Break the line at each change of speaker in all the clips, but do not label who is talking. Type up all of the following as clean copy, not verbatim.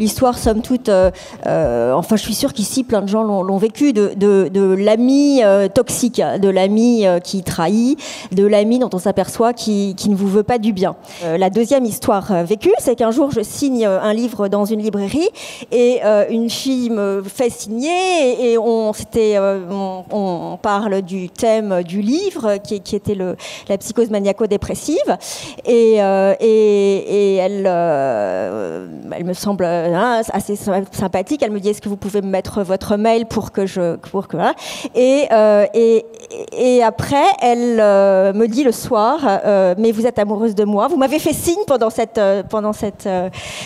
l'histoire, somme toute, enfin je suis sûre qu'ici plein de gens l'ont vécu, de l'ami toxique, de l'ami qui trahit, de l'ami dont on s'aperçoit qui ne vous veut pas du bien. La deuxième histoire vécue, c'est qu'un jour je signe un livre dans une librairie et une fille me fait signer et on parle du thème du livre qui était la psychose maniaco-dépressive et elle me semble assez sympathique. Elle me dit: est-ce que vous pouvez me mettre votre mail pour que voilà. Et après elle me dit le soir: mais vous êtes amoureuse de moi, vous m'avez fait signe pendant cette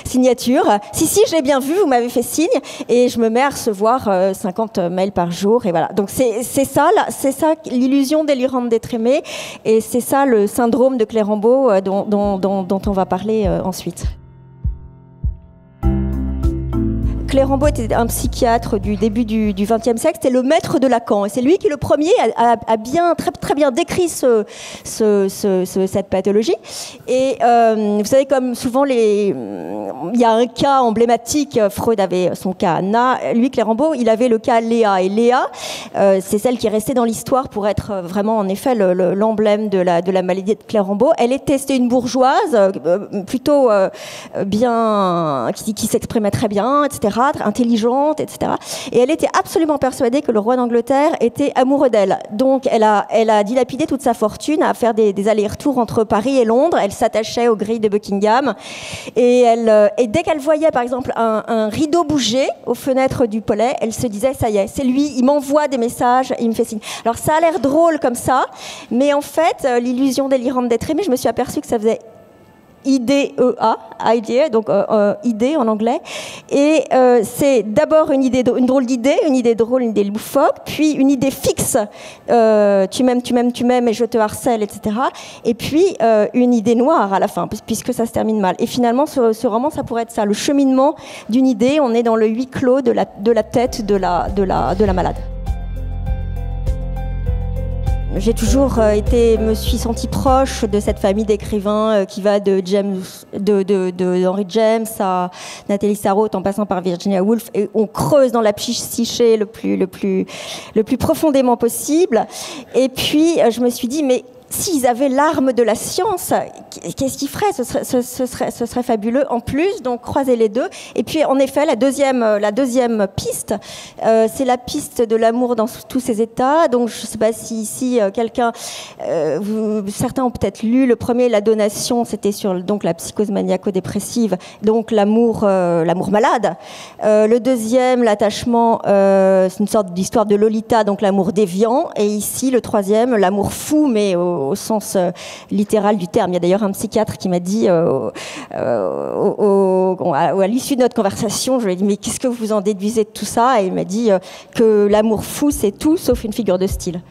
signature. Si, j'ai bien vu, vous m'avez fait signe. Et je me mets à recevoir 50 mails par jour. Et voilà. Donc c'est ça l'illusion délirante d'être aimé. Et c'est ça le syndrome de Clérambault dont on va parler ensuite. Clérambault était un psychiatre du début du XXe siècle, c'était le maître de Lacan. Et c'est lui qui, le premier, a très bien décrit cette pathologie. Et vous savez, comme souvent, il y a un cas emblématique, Freud avait son cas Anna, lui, Clérambault, il avait le cas Léa. Et Léa, c'est celle qui est restée dans l'histoire pour être vraiment, en effet, l'emblème de la maladie de Clérambault. C'était une bourgeoise, plutôt bien, qui s'exprimait très bien, etc., intelligente, etc. Et elle était absolument persuadée que le roi d'Angleterre était amoureux d'elle. Donc elle a dilapidé toute sa fortune à faire des allers-retours entre Paris et Londres. Elle s'attachait aux grilles de Buckingham. Et dès qu'elle voyait, par exemple, un rideau bouger aux fenêtres du Pollet, elle se disait: ça y est, c'est lui, il m'envoie des messages, il me fait signe. Alors ça a l'air drôle comme ça, mais en fait, l'illusion délirante d'être aimé, je me suis aperçue que ça faisait IDEA, idea, donc idée en anglais. Et c'est d'abord une drôle d'idée, une idée drôle, une idée loufoque, puis une idée fixe, tu m'aimes et je te harcèle, etc. Et puis une idée noire à la fin, puisque ça se termine mal. Et finalement, ce roman, ça pourrait être ça, le cheminement d'une idée. On est dans le huis clos de la tête de la malade. J'ai toujours me suis sentie proche de cette famille d'écrivains qui va de Henry James à Nathalie Sarraute en passant par Virginia Woolf, et on creuse dans la psyché le plus profondément possible. Et puis je me suis dit: mais s'ils avaient l'arme de la science, qu'est-ce qu'ils feraient ? Ce serait fabuleux. En plus, donc croiser les deux. Et puis, en effet, la deuxième piste, c'est la piste de l'amour dans tous ses états. Donc, je ne sais pas si ici quelqu'un, certains ont peut-être lu le premier, La Donation, c'était sur donc la psychose maniaco-dépressive, donc l'amour malade. Le deuxième, L'attachement, c'est une sorte d'histoire de Lolita, donc l'amour déviant. Et ici, le troisième, l'amour fou, mais au sens littéral du terme. Il y a d'ailleurs un psychiatre qui m'a dit à l'issue de notre conversation, je lui ai dit: mais qu'est-ce que vous en déduisez de tout ça ? Et il m'a dit que l'amour fou, c'est tout sauf une figure de style.